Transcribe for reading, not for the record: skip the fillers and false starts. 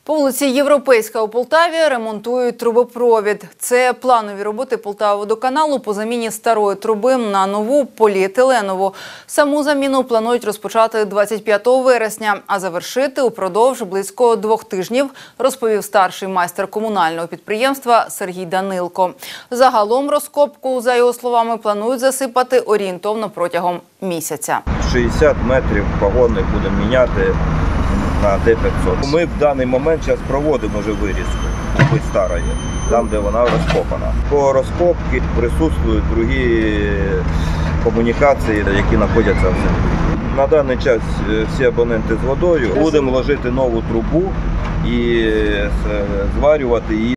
По вулиці Європейська у Полтаві ремонтують трубопровід. Це планові роботи Полтававодоканалу по заміні старої труби на нову поліетиленову. Саму заміну планують розпочати 25 вересня, а завершити упродовж близько 2 тижнів, розповів старший майстер комунального підприємства Сергій Данилко. Загалом розкопку, за його словами, планують засипати орієнтовно протягом місяця. 60 метрів погонних будемо міняти на Д-500. Ми в даний момент зараз проводимо вже вирізку старої, там де вона розкопана. По розкопці присутствують другі комунікації, які знаходяться в землі. На даний час всі абоненти з водою. Будемо ложити нову трубу і зварювати її.